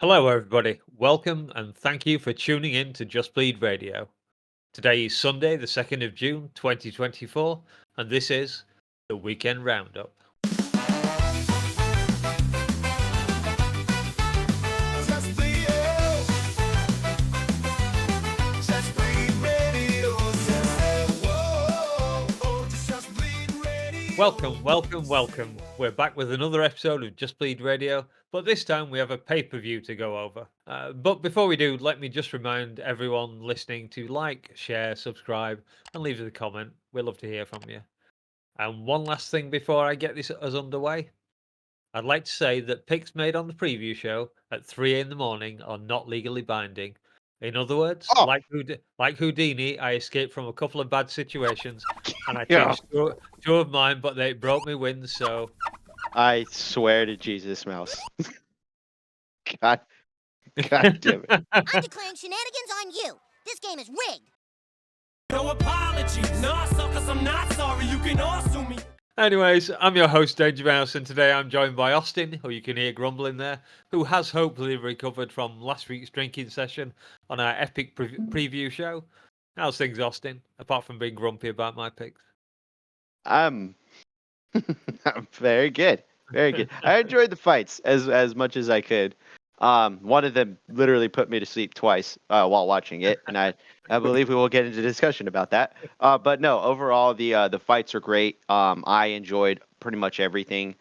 Hello, everybody. Welcome and thank you for tuning in to Just Bleed Radio. Today is Sunday, the 2nd of June, 2024, and this is the Weekend Roundup. Just bleed, just bleed radio. Whoa, just bleed radio. Welcome. We're back with another episode of Just Bleed Radio, but this time we have a pay-per-view to go over. But before we do, let me just remind everyone listening to like, share, subscribe, and leave us a comment. We'd love to hear from you. And one last thing before I get this us underway. I'd like to say that picks made on the preview show at 3 in the morning are not legally binding. In other words, Oh, like Houdini, I escaped from a couple of bad situations and I yeah. changed two of mine, but they brought me wins. So I swear to Jesus, Mouse. God, God damn it. I'm declaring shenanigans on you. This game is rigged. No apologies. Nah, suckers, I'm not sorry. You can all sue me. Anyways, I'm your host, Dangermouse, and today I'm joined by Austin, who you can hear grumbling there, who has hopefully recovered from last week's drinking session on our epic preview show. How's things, Austin, apart from being grumpy about my picks? I'm very good. Very good. I enjoyed the fights as much as I could. One of them literally put me to sleep twice while watching it, and I believe we will get into discussion about that. But no, overall the fights are great. I enjoyed pretty much everything.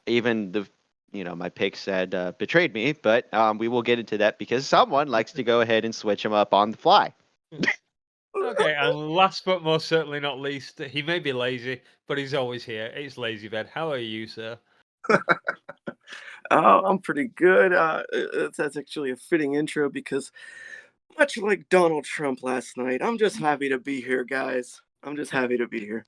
Even my picks had betrayed me, but we will get into that because someone likes to go ahead and switch them up on the fly. Okay, and last but most certainly not least, he may be lazy, but he's always here. It's Lazybed. How are you, sir? Oh, I'm pretty good. That's actually a fitting intro because, much like Donald Trump last night, I'm just happy to be here, guys. I'm just happy to be here.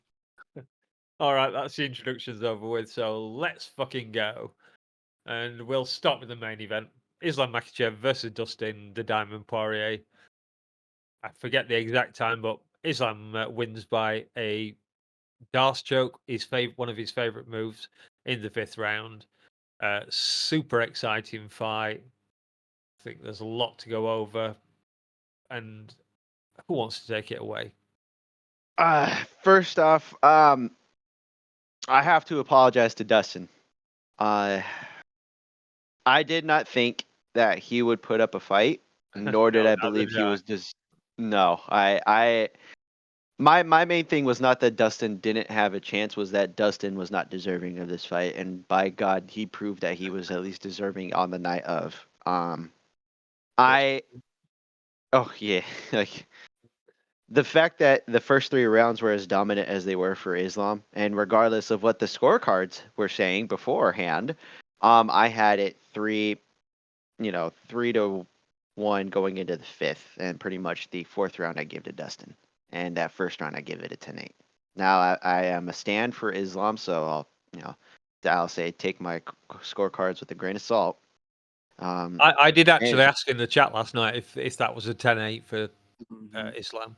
All right, that's the introductions over with, so let's fucking go. And we'll start with the main event. Islam Makhachev versus Dustin, the Diamond Poirier. I forget the exact time, but Islam wins by a Darce choke, one of his favorite moves in the 5th round. Super exciting fight. I think there's a lot to go over. And who wants to take it away? First off, I have to apologize to Dustin. I did not think that he would put up a fight, nor did No, I neither believe did he I. was just. No, my main thing was not that Dustin didn't have a chance, was that Dustin was not deserving of this fight, and by God, he proved that he was at least deserving on the night of. Oh yeah, like the fact that the first 3 rounds were as dominant as they were for Islam, and regardless of what the scorecards were saying beforehand, I had it 3-1 going into the 5th, and pretty much the 4th round I give to Dustin, and that 1st round I give it a 10-8. Now I am a stand for Islam, so I'll say take my scorecards with a grain of salt. I did actually and ask in the chat last night if that was a 10-8 for Islam.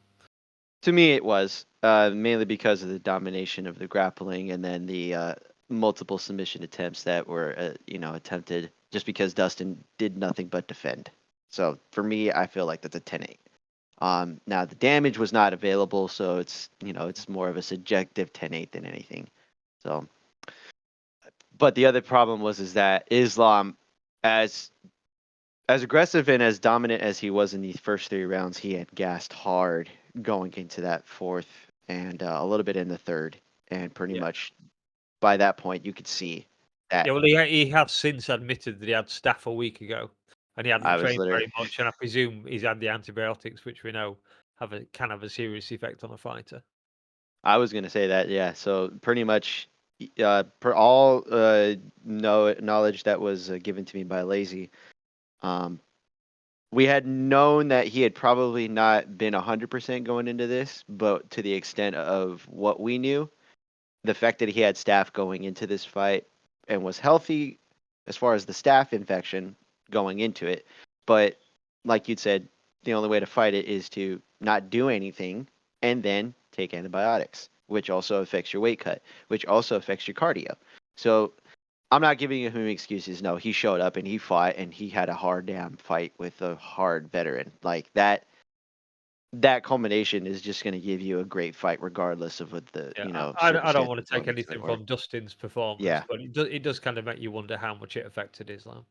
to me, it was mainly because of the domination of the grappling, and then the multiple submission attempts that were attempted just because Dustin did nothing but defend. So for me, I feel like that's a 10-8. Now the damage was not available, so it's more of a subjective 10-8 than anything. So, but the other problem is that Islam, as aggressive and as dominant as he was in these first 3 rounds, he had gassed hard going into that 4th and a little bit in the 3rd, and pretty much by that point you could see that Yeah, well, he has since admitted that he had staph a week ago, and he hadn't I was trained literally. very much, and I presume he's had the antibiotics, which we know can have a serious effect on a fighter. I was gonna say that, yeah. So pretty much, per all knowledge that was given to me by Lazy, we had known that he had probably not been 100% going into this, but to the extent of what we knew, the fact that he had staph going into this fight and was healthy as far as the staph infection going into it, but like you'd said, the only way to fight it is to not do anything and then take antibiotics, which also affects your weight cut, which also affects your cardio. So I'm not giving him excuses. No, he showed up and he fought and he had a hard damn fight with a hard veteran. Like that culmination is just going to give you a great fight regardless of what the, Yeah, I don't want circumstances to take going into it anything were. from Dustin's performance, Yeah. but it does kind of make you wonder how much it affected Islam.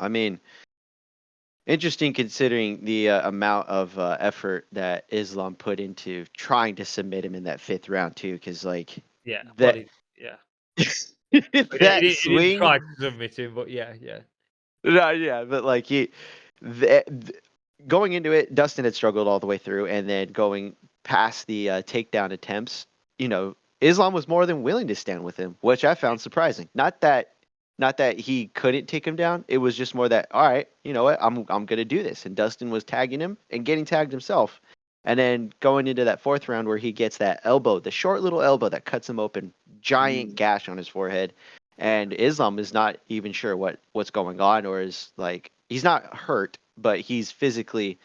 I mean, interesting considering the amount of effort that Islam put into trying to submit him in that 5th round too, because like Yeah, well, that yeah. that He didn't swing. try to submit him, but yeah. No, yeah, but like th- th- going into it, Dustin had struggled all the way through, and then going past the takedown attempts, Islam was more than willing to stand with him, which I found surprising. Not that he couldn't take him down. It was just more that, all right, you know what, I'm gonna do this. And Dustin was tagging him and getting tagged himself. And then going into that 4th round where he gets that elbow, the short little elbow that cuts him open, giant gash on his forehead. And Islam is not even sure what's going on, or is like he's not hurt, but he's physically,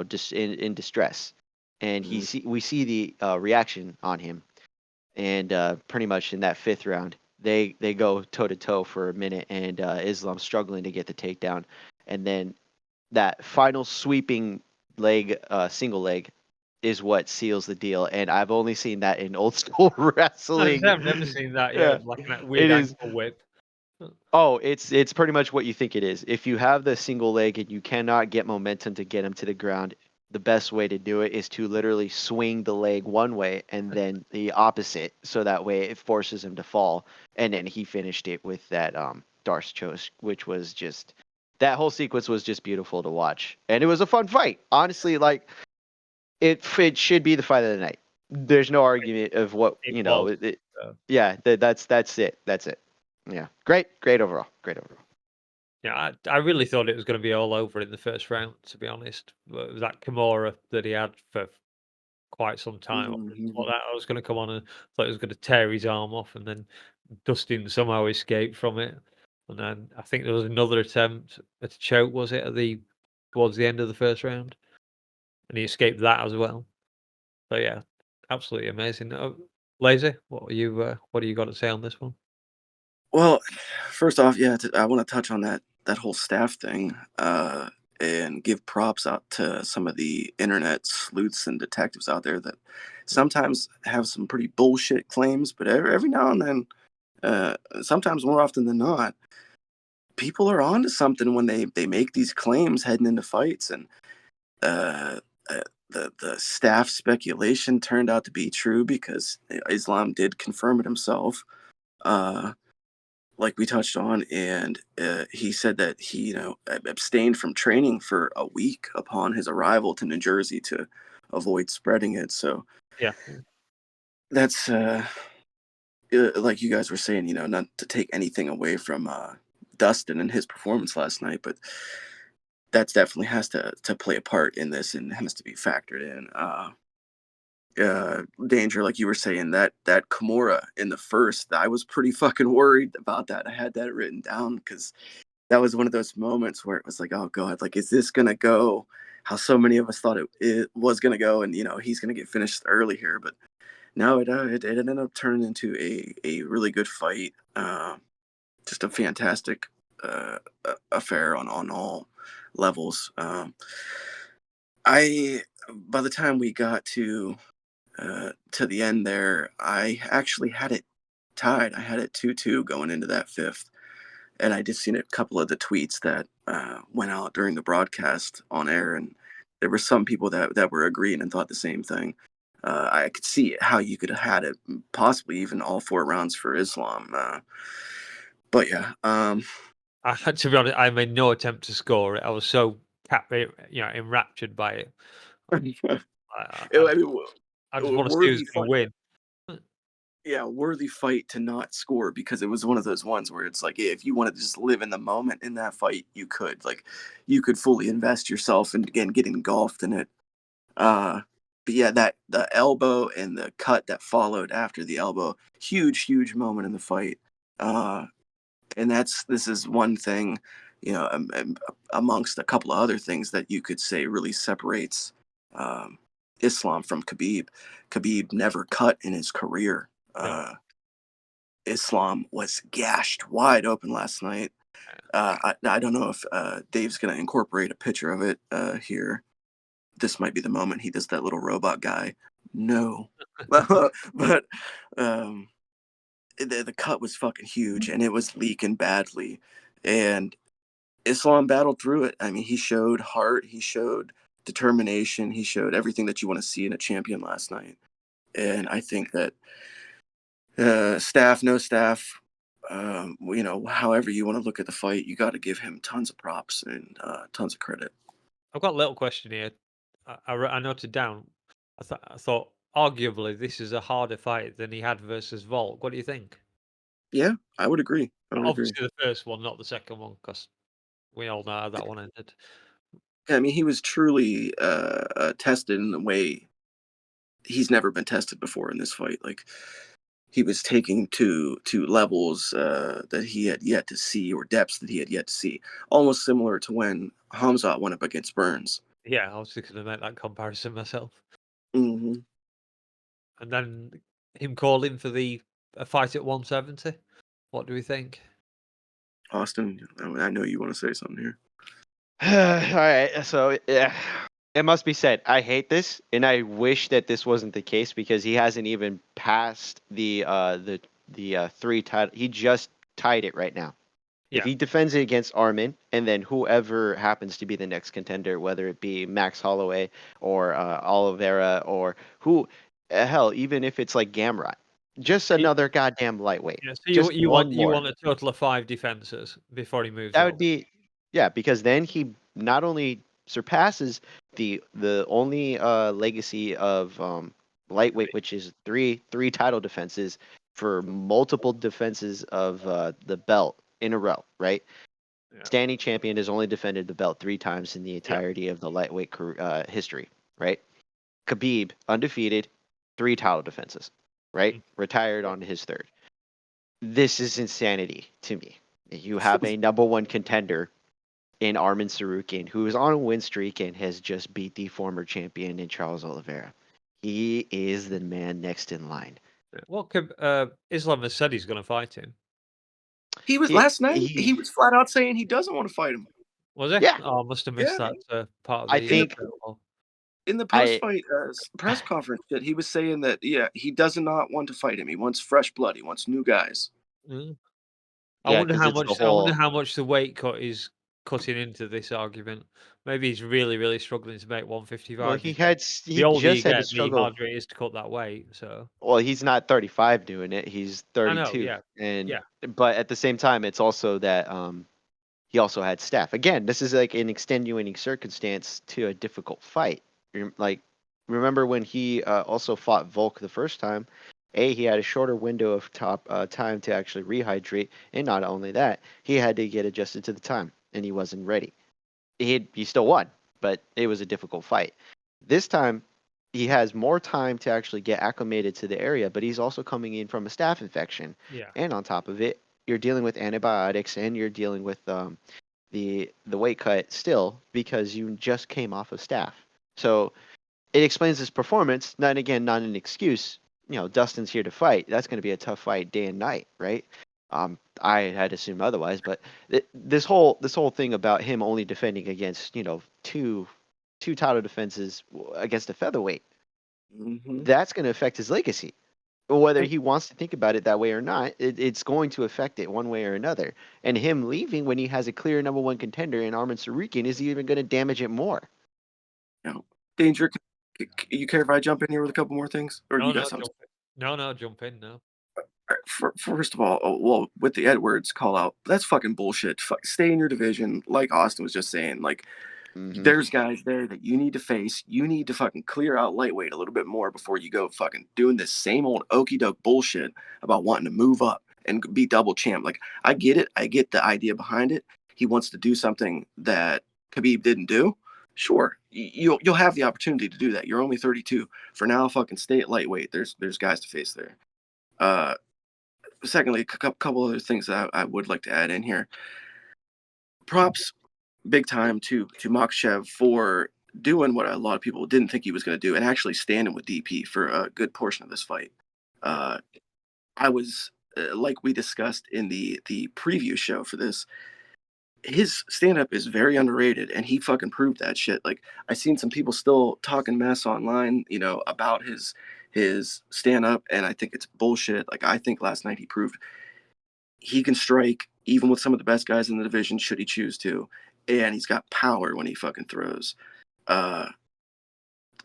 just in distress. And we see the reaction on him, and pretty much in that 5th round, they go toe to toe for a minute, and Islam struggling to get the takedown, and then that final sweeping leg, single leg, is what seals the deal. And I've only seen that in old school wrestling. I've never seen that. Yeah, Yeah, like that it weird is. ankle whip. Oh, it's pretty much what you think it is. If you have the single leg and you cannot get momentum to get him to the ground, the best way to do it is to literally swing the leg one way and then the opposite, so that way it forces him to fall. And then he finished it with that Darce choke, which was just, that whole sequence was just beautiful to watch, and it was a fun fight. Honestly, like it should be the fight of the night. There's no argument of what It was. yeah, that's it. That's it. Yeah, great overall. Great overall. Yeah, I really thought it was going to be all over in the first round, to be honest. But it was that Kimura that he had for quite some time. I thought that I was going to come on and thought he was going to tear his arm off, and then Dustin somehow escaped from it. And then I think there was another attempt at a choke, was it, towards the end of the first round, and he escaped that as well. So yeah, absolutely amazing. Lazy, what do you got to say on this one? Well, first off, yeah, I want to touch on that whole staff thing, and give props out to some of the internet sleuths and detectives out there that sometimes have some pretty bullshit claims, but every now and then, sometimes more often than not, people are onto something when they make these claims heading into fights, and uh, the staff speculation turned out to be true because Islam did confirm it himself. Uh, like we touched on, and he said that he, abstained from training for a week upon his arrival to New Jersey to avoid spreading it. So Yeah, that's like you guys were saying, not to take anything away from Dustin and his performance last night, but that's definitely has to play a part in this and has to be factored in. Danger, like you were saying, that Kimura in the first, I was pretty fucking worried about that. I had that written down because that was one of those moments where it was like, oh god, like is this gonna go how so many of us thought it was gonna go, and he's gonna get finished early here, but no, it ended up turning into a really good fight. Just a fantastic affair on all levels. I By the time we got to the end there, I actually had it tied. I had it 2-2 going into that 5th, and I just seen a couple of the tweets that went out during the broadcast on air, and there were some people that were agreeing and thought the same thing. I could see how you could have had it, possibly even all 4 rounds for Islam. But yeah, to be honest, I made no attempt to score it. I was so enraptured by it. I I mean, I just want to see who's worthy going fight. to win. Yeah, worthy fight to not score, because it was one of those ones where it's like, yeah, if you wanted to just live in the moment in that fight, you could. Like, you could fully invest yourself and again get engulfed in it. But yeah, that the elbow and the cut that followed after the elbow, huge moment in the fight. Uh, and this is one thing, amongst a couple of other things that you could say really separates um, Islam from Khabib. Khabib never cut in his career. No. Islam was gashed wide open last night. I don't know if Dave's going to incorporate a picture of it here. This might be the moment he does that little robot guy. No. But the cut was fucking huge, and it was leaking badly. And Islam battled through it. I mean, he showed heart, he showed determination, he showed everything that you want to see in a champion last night. And I think that staff, no staff, however you want to look at the fight, you got to give him tons of props and tons of credit. I've got a little question here. I noted down. I thought arguably this is a harder fight than he had versus Volk. What do you think? Yeah, I would agree. Obviously, the first one, not the second one, because we all know how that one ended. I mean, he was truly tested in a way he's never been tested before in this fight. Like, he was taking to levels that he had yet to see, or depths that he had yet to see. Almost similar to when Hamzat went up against Burns. Yeah, I was just going to make that comparison myself. Mm-hmm. And then him calling for a fight at 170. What do we think? Austin, I know you want to say something here. All right, so yeah, it must be said, I hate this, and I wish that this wasn't the case because he hasn't even passed the three title. He just tied it right now. Yeah. If he defends it against Armin, and then whoever happens to be the next contender, whether it be Max Holloway or Oliveira or hell, even if it's like Gamrot, just another goddamn lightweight. Yeah, so Just you one more. want a total of 5 defenses before he moves That up. would be, yeah, because then he not only surpasses the only legacy of lightweight, which is three title defenses for multiple defenses of the belt in a row, right? Yeah. Standing champion has only defended the belt 3 times in the entirety of the lightweight history, right? Khabib, undefeated, 3 title defenses, right? Retired on his 3rd. This is insanity to me. You have a number 1 contender in Armin Sarukian, who is on a win streak and has just beat the former champion in Charles Oliveira. He is the man next in line. Well, Islam has said he's going to fight him. He was last night. He was flat out saying he doesn't want to fight him. Was he? Yeah. Oh, I must have missed that part of I the. think in the post-fight press conference that he was saying that he does not want to fight him. He wants fresh blood. He wants new guys. I wonder how much. I wonder how much the weight cut is cutting into this argument. Maybe he's really, really struggling to make 155. Well, he just the older had you to get, the struggle. harder it is to cut that weight. So. Well, he's not 35 doing it. He's 32. I know, But at the same time, it's also that he also had staff. Again, this is like an extenuating circumstance to a difficult fight. Like, remember when he also fought Volk the first time? He had a shorter window of time to actually rehydrate, and not only that, he had to get adjusted to the time, and he wasn't ready. He still won, but it was a difficult fight. This time, he has more time to actually get acclimated to the area, but he's also coming in from a staph infection. Yeah. And on top of it, you're dealing with antibiotics, and you're dealing with the weight cut still because you just came off of staph. So it explains his performance. Not an excuse. Dustin's here to fight. That's going to be a tough fight day and night, right? I had assumed otherwise, but this whole thing about him only defending against two title defenses against a featherweight, that's going to affect his legacy. Whether he wants to think about it that way or not, it's going to affect it one way or another. And him leaving when he has a clear number 1 contender in Armin Sarukian is even going to damage it more. Danger, you care if I jump in here with a couple more things? Or No, you guys jump in now. First of all, with the Edwards call out, that's fucking bullshit. Stay in your division, like Austin was just saying. Like, there's guys there that you need to face. You need to fucking clear out lightweight a little bit more before you go fucking doing this same old okey doke bullshit about wanting to move up and be double champ. Like, I get it. I get the idea behind it. He wants to do something that Khabib didn't do. Sure, you'll have the opportunity to do that. You're only 32. For now, fucking stay at lightweight. There's guys to face there. Secondly, a couple other things that I would like to add in here. Props, big time to Makhachev for doing what a lot of people didn't think he was going to do and actually standing with DP for a good portion of this fight. I was like we discussed in the preview show for this, his stand up is very underrated, and he fucking proved that shit. Like, I seen some people still talking mess online, about his stand up, and I think it's bullshit. Like, I think last night he proved he can strike even with some of the best guys in the division should he choose to, and he's got power when he fucking throws. Uh,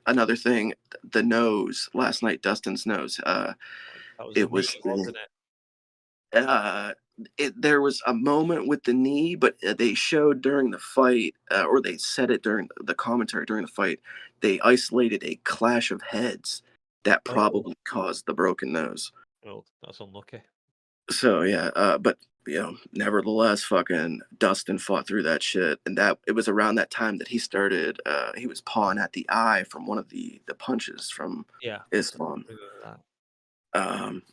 Another thing, the nose last night, Dustin's nose. That was the It knee, was wasn't it? uh, there was a moment with the knee, but they showed during the fight, or they said it during the commentary during the fight. They isolated a clash of heads that Oh, probably caused the broken nose. oh, that's unlucky. So yeah, but nevertheless, fucking Dustin fought through that shit, and that it was around that time that he started. He was pawing at the eye from one of the punches from Yeah, Islam. remember Um,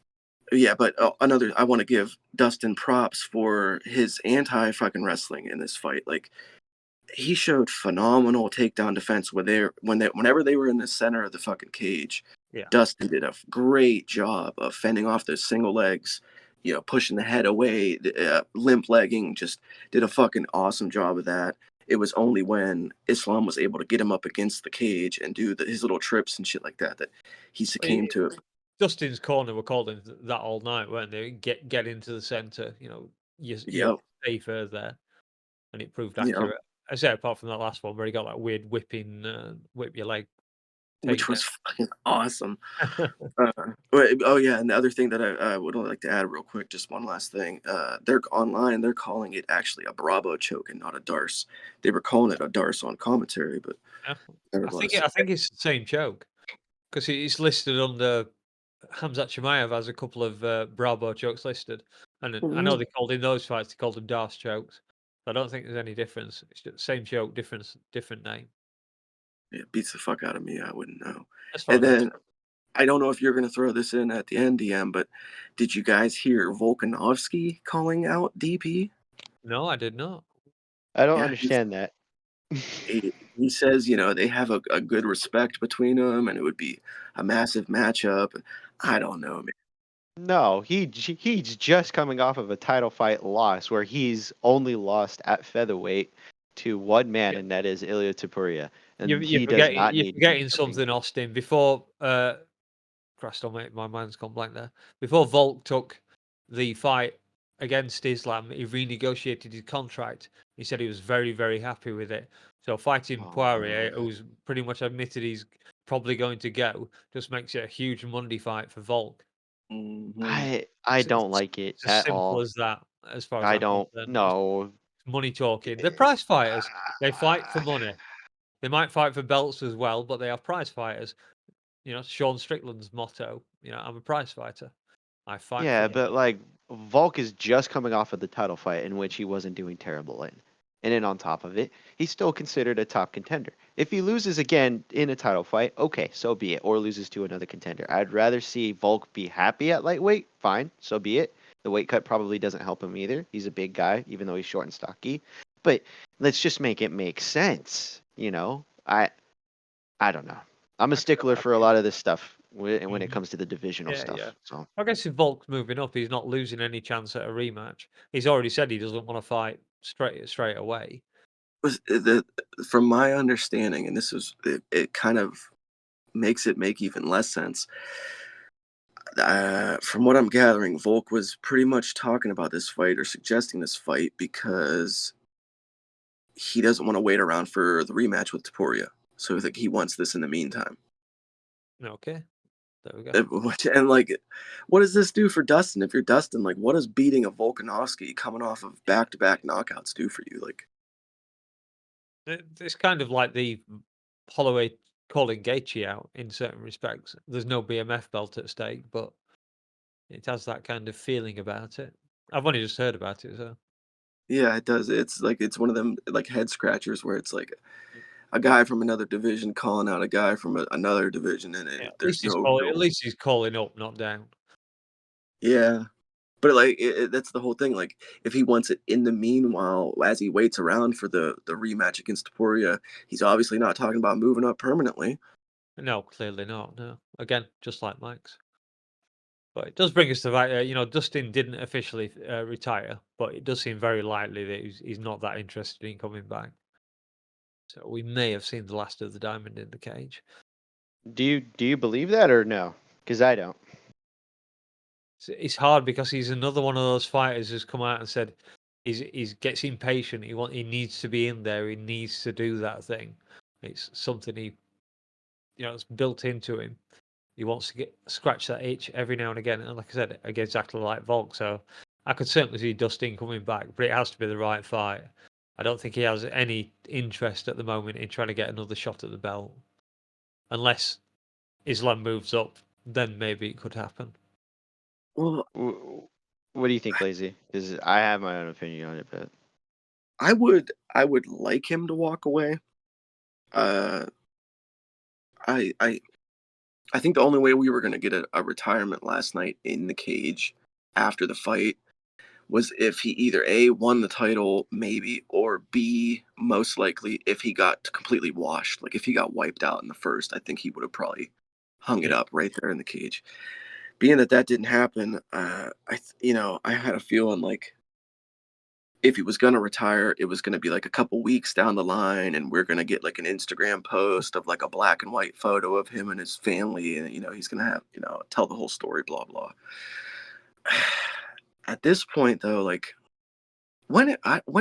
yeah, but another, I want to give Dustin props for his anti fucking wrestling in this fight. Like, he showed phenomenal takedown defense whenever they were in the center of the fucking cage. that. Yeah. Dustin did a great job of fending off those single legs, pushing the head away, limp legging. Just did a fucking awesome job of that. It was only when Islam was able to get him up against the cage and do his little trips and shit like that that he succumbed to it. Justin's corner were calling that all night, weren't they? Get into the centre. You're Yep. safer there, and it proved Yep. accurate. I say apart from that last one where he got that weird whip your leg Which takedown. was fucking awesome. Oh yeah, and the other thing that I would like to add real quick, just one last thing. They're online. They're calling it actually a Bravo choke and not a Darce. They were calling it a Darce on commentary, but Yeah. nevertheless, I think it's the same choke because it's listed under Hamzat Chimaev has a couple of Bravo chokes listed, and I know Mhm. they called in those fights they called them Darce chokes. I don't think there's any difference. It's just same choke, different name. It beats the fuck out of me. I wouldn't know. As far And as I'm then I don't know if you're gonna throw this in at the end, DM, but did you guys hear Volkanovski calling out DP? no, I did not. I don't Yeah, understand that. he says, they have a good respect between them, and it would be a massive matchup. I don't know, man. No, he's just coming off of a title fight loss where he's only lost at featherweight to one man, and that is Ilya Topuria, and he does not You're need to be forgetting jumping. something, Austin. Before Christ almighty, my mind's gone blank there. Before Volk took the fight against Islam, he renegotiated his contract. He said he was very, very happy with it. So fighting Poirier, Oh, who's pretty much admitted he's probably going to go, just makes it a huge Monday fight for Volk. Mhm. I don't It's like it as at simple all. as that, as far as I I'm don't concerned. It's know. money talking. They're prize fighters. They fight for money. They might fight for belts as well, but they are prize fighters. Sean Strickland's motto, I'm a prize fighter. I fight for Yeah, money. but like Volk is just coming off of the title fight in which he wasn't doing terrible in. And then on top of it, he's still considered a top contender. If he loses again in a title fight, okay, so be it. Or loses to another contender. I'd rather see Volk be happy at lightweight. Fine, so be it. The weight cut probably doesn't help him either. He's a big guy, even though he's short and stocky. But let's just make it make sense. I don't know. I'm a I can stickler for a imagine. lot of this stuff when it Mhm. comes to the divisional Yeah, yeah. stuff. So I guess if Volk's moving up, he's not losing any chance at a rematch. He's already said he doesn't want to fight straight away. Was from my understanding, and this is it kind of makes it make even less sense. From what I'm gathering, Volk was pretty much talking about this fight or suggesting this fight because he doesn't want to wait around for the rematch with Taporia. So I think he wants this in the meantime. Okay, there we go. And like, what does this do for Dustin? If you're Dustin, like, what does beating a Volkanovski coming off of back-to-back knockouts do for you? Like, It's kind of like the Holloway calling Gaethje out in certain respects. There's no BMF belt at stake, but it has that kind of feeling about it. I've only just heard about it, so yeah, it does. It's like it's one of them like head scratchers where it's like a guy from another division calling out a guy from another division, and yeah. there's no At real, least he's calling up, not down. yeah. But like that's the whole thing. Like if he wants it in the meanwhile, as he waits around for the rematch against Taporia, he's obviously not talking about moving up permanently. No, clearly not. No, again, just like Mike's. But it does bring us to that. Dustin didn't officially retire, but it does seem very likely that he's not that interested in coming back. So we may have seen the last of the diamond in the cage. Do you believe that or no? Because I don't. It's hard because he's another one of those fighters who's come out and said he's gets impatient. He needs to be in there. He needs to do that thing. It's something it's built into him. He wants to scratch that itch every now and again. And like I said, exactly like Volk. So I could certainly see Dustin coming back, but it has to be the right fight. I don't think he has any interest at the moment in trying to get another shot at the belt, unless Islam moves up. Then maybe it could happen. Well, What do you think, Lazy? Because I have my own opinion on it, but I would like him to walk away. I think the only way we were going to get a retirement last night in the cage after the fight was if he either A, won the title, maybe, or B, most likely, if he got completely washed. Like if he got wiped out in the first, I think he would have probably hung it up right there in the cage. Being that didn't happen, I had a feeling like if he was going to retire, it was going to be like a couple weeks down the line, and we're going to get like an Instagram post of like a black and white photo of him and his family, and he's going to have tell the whole story, blah blah. At this point, though, like when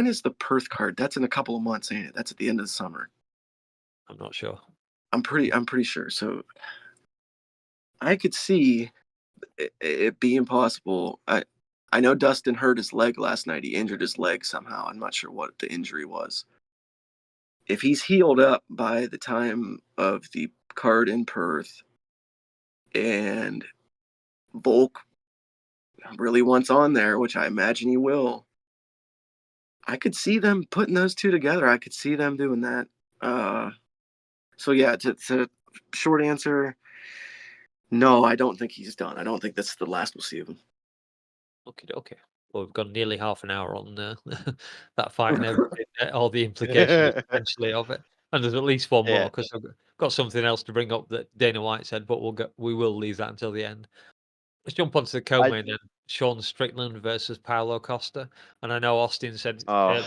is the Perth card? That's in a couple of months, ain't it? That's at the end of the summer. I'm not sure. I'm pretty sure. So I could see it being possible. I know Dustin hurt his leg last night. He injured his leg somehow. I'm not sure what the injury was. If he's healed up by the time of the card in Perth, and Volk really wants on there, which I imagine he will, I could see them putting those two together. I could see them doing that. So yeah, to short answer, no, I don't think he's done. I don't think that's the last we'll see of him. Okay. Well, we've got nearly half an hour on that fight and everything, all the implications potentially of it. And there's at least one more because I've got something else to bring up that Dana White said, but we will leave that until the end. Let's jump onto the co-main then. Sean Strickland versus Paulo Costa. And I know Austin said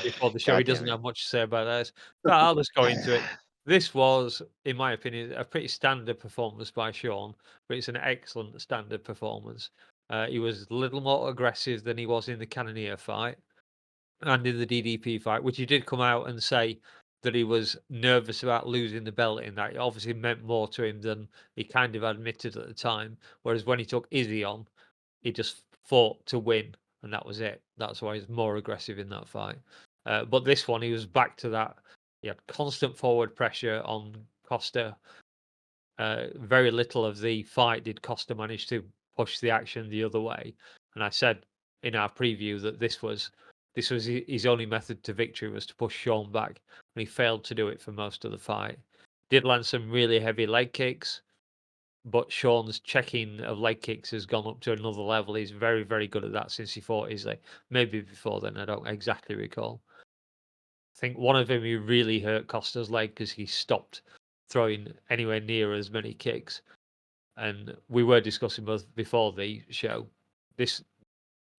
before the show he doesn't have much to say about this, but I'll just go into it. This was, in my opinion, a pretty standard performance by Sean, but it's an excellent standard performance. He was a little more aggressive than he was in the Cannonier fight and in the DDP fight, which he did come out and say that he was nervous about losing the belt in that. It obviously meant more to him than he kind of admitted at the time. Whereas when he took Izzy on, he just fought to win, and that was it. That's why he's more aggressive in that fight. But this one, he was back to that. He had constant forward pressure on Costa. Very little of the fight did Costa manage to push the action the other way. And I said in our preview that this was his only method to victory was to push Sean back, and he failed to do it for most of the fight. Did land some really heavy leg kicks, but Sean's checking of leg kicks has gone up to another level. He's very, very good at that since he fought Izzy. Maybe before then, I don't exactly recall. I think one of them he really hurt Costa's leg because he stopped throwing anywhere near as many kicks. And we were discussing both before the show. This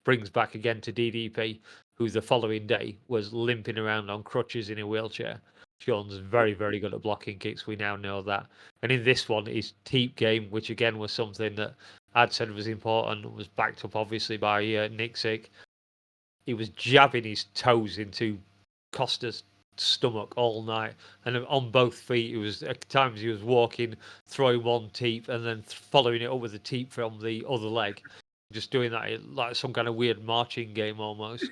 brings back again to DDP, who the following day was limping around on crutches in a wheelchair. Sean's very, very good at blocking kicks. We now know that. And in this one, his teep game, which again was something that I'd said was important, was backed up obviously by Nick Sick. He was jabbing his toes into Costa's stomach all night, and on both feet. It was at times he was walking, throwing one teep, and then following it up with a teep from the other leg, just doing that like some kind of weird marching game almost.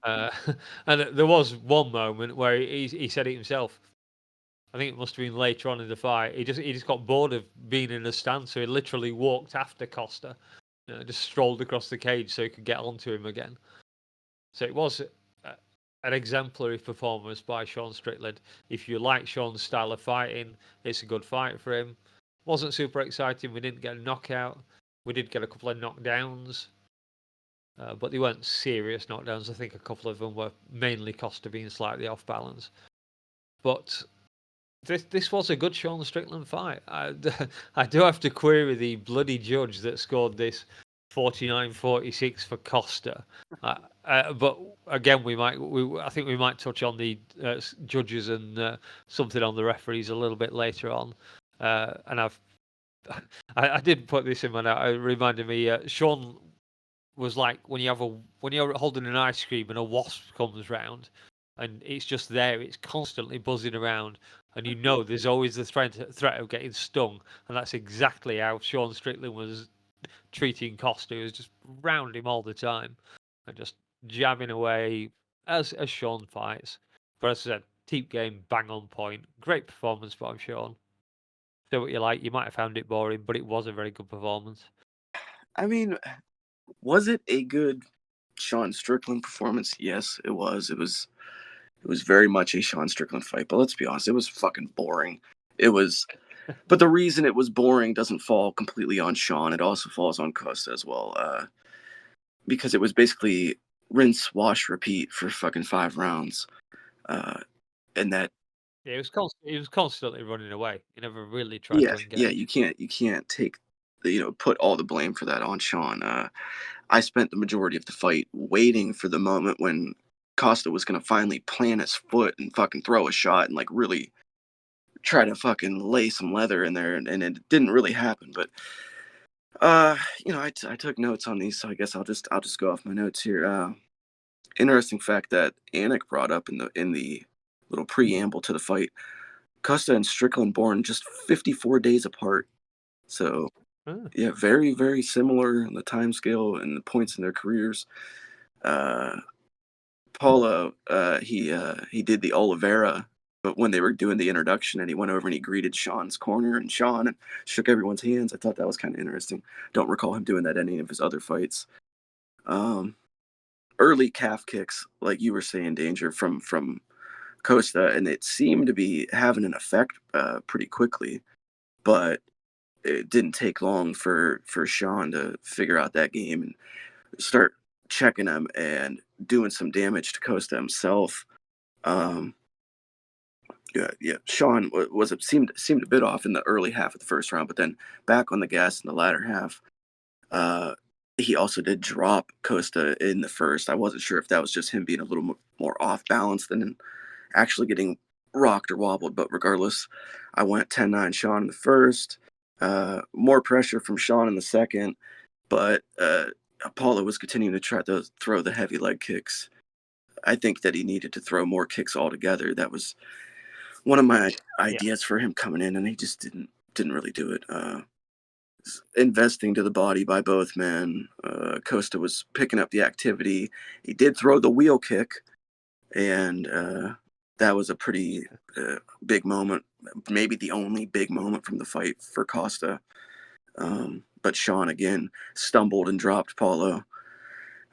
And there was one moment where he said it himself. I think it must have been later on in the fight. He just got bored of being in a stance, so he literally walked after Costa, just strolled across the cage so he could get onto him again. So it was an exemplary performance by Sean Strickland. If you like Sean's style of fighting, it's a good fight for him. Wasn't super exciting. We didn't get a knockout. We did get a couple of knockdowns, but they weren't serious knockdowns. I think a couple of them were mainly Costa being slightly off balance. But this was a good Sean Strickland fight. I do have to query the bloody judge that scored this 49-46 for Costa. But again, I think we might touch on the judges and something on the referees a little bit later on. And I did put this in my note. It reminded me. Sean was like when you're holding an ice cream and a wasp comes round, and it's just there. It's constantly buzzing around, and you know there's always the threat of getting stung. And that's exactly how Sean Strickland was treating Costa. He was just round him all the time and just jabbing away as Sean fights. But as I said, deep game, bang on point. Great performance by Sean. So what you like, you might have found it boring, but it was a very good performance. I mean, was it a good Sean Strickland performance? Yes, it was. It was very much a Sean Strickland fight, but let's be honest, it was fucking boring. It was, but the reason it was boring doesn't fall completely on Sean. It also falls on Costa as well, because it was basically rinse, wash, repeat for fucking 5 rounds, and that. Yeah, he was constantly running away. He never really tried to engage. Yeah, you can't take put all the blame for that on Sean. I spent the majority of the fight waiting for the moment when Costa was gonna finally plant his foot and fucking throw a shot and like really try to fucking lay some leather in there, and it didn't really happen. But I took notes on these, so I guess I'll just go off my notes here. Interesting fact that Anik brought up in the little preamble to the fight. Costa and Strickland born just 54 days apart. So, yeah, very, very similar on the time scale and the points in their careers. Paulo, he did the Oliveira, but when they were doing the introduction and he went over and he greeted Sean's corner and Sean and shook everyone's hands, I thought that was kind of interesting. Don't recall him doing that in any of his other fights. Early calf kicks, like you were saying, Danger, from Costa, and it seemed to be having an effect pretty quickly, but it didn't take long for Sean to figure out that game and start checking him and doing some damage to Costa himself. Sean seemed a bit off in the early half of the first round, but then back on the gas in the latter half. He also did drop Costa in the first. I wasn't sure if that was just him being a little more off balance than actually getting rocked or wobbled, but regardless, I went 10-9 Sean in the first. More pressure from Sean in the second, but Apollo was continuing to try to throw the heavy leg kicks. I think that he needed to throw more kicks altogether. That was one of my ideas for him coming in, and he just didn't really do it. Investing to the body by both men. Costa was picking up the activity. He did throw the wheel kick, and that was a pretty big moment, maybe the only big moment from the fight for Costa. But Sean again stumbled and dropped Paulo.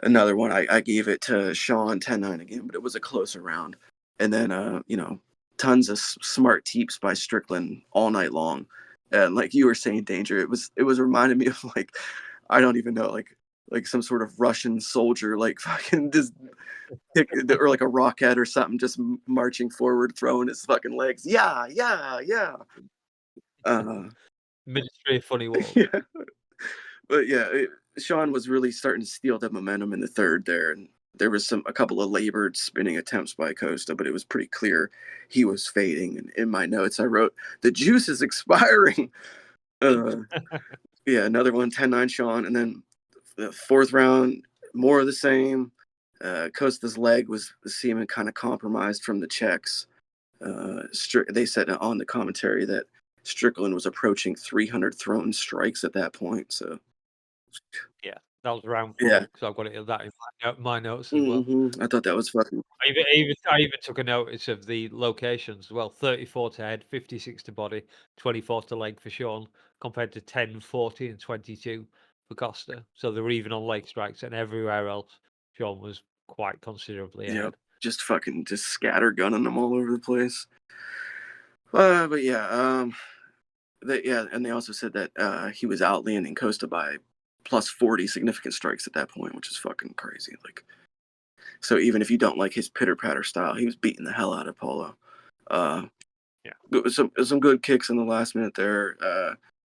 Another one, I gave it to Sean 10-9 again, but it was a closer round. And then, tons of smart teeps by Strickland all night long. And like you were saying, Danger, it was reminding me of like, I don't even know, like some sort of Russian soldier, like fucking just or like a rocket or something, just marching forward, throwing his fucking legs. Yeah. Ministry of Funny Walk. Yeah. But yeah, Sean was really starting to steal the momentum in the third there, and there was a couple of labored spinning attempts by Costa, but it was pretty clear he was fading. And in my notes, I wrote, "The juice is expiring." Yeah, another one, 10-9 Sean, and then the fourth round, more of the same. Costa's leg was seeming kind of compromised from the checks. They said on the commentary that Strickland was approaching 300 thrown strikes at that point. So yeah, that was round 4. Yeah. So I've got it in my notes as well. I thought that was fucking. I even took a notice of the locations as well. 34 to head, 56 to body, 24 to leg for Sean, compared to 10, 40, and 22 for Costa. So they were even on leg strikes, and everywhere else, Sean was quite considerably ahead. Just scattergunning them all over the place. But yeah, and they also said that he was outlanding Costa by plus 40 significant strikes at that point, which is fucking crazy. Like, so even if you don't like his pitter patter style, he was beating the hell out of Paulo. It was some good kicks in the last minute there.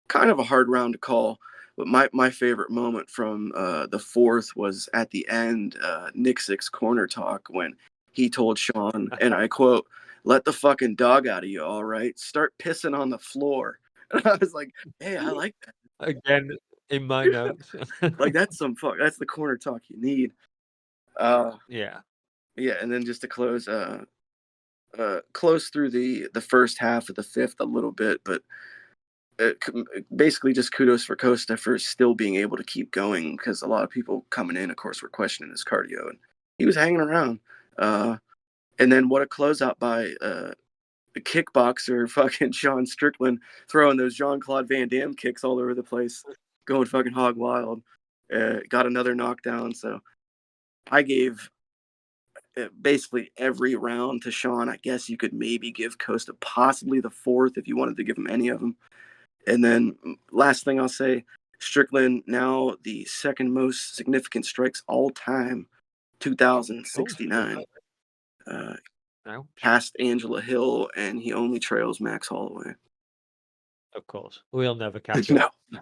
Kind of a hard round to call. But my favorite moment from the fourth was at the end, Nick Six corner talk when he told Sean, and I quote, "Let the fucking dog out of you, all right? Start pissing on the floor." And I was like, "Hey, I like that. Again, in my notes. Like that's that's the corner talk you need." Uh, Yeah. yeah, and then just to close through the first half of the fifth a little bit, but basically just kudos for Costa for still being able to keep going, because a lot of people coming in, of course, were questioning his cardio, and he was hanging around. And then what a closeout by the kickboxer fucking Sean Strickland, throwing those Jean-Claude Van Damme kicks all over the place, going fucking hog wild. Got another knockdown. So I gave basically every round to Sean. I guess you could maybe give Costa possibly the fourth if you wanted to give him any of them. And then last thing I'll say, Strickland now the second most significant strikes all time, 2,069. Ouch. Past Angela Hill, and he only trails Max Holloway. Of course. We'll never catch up. No.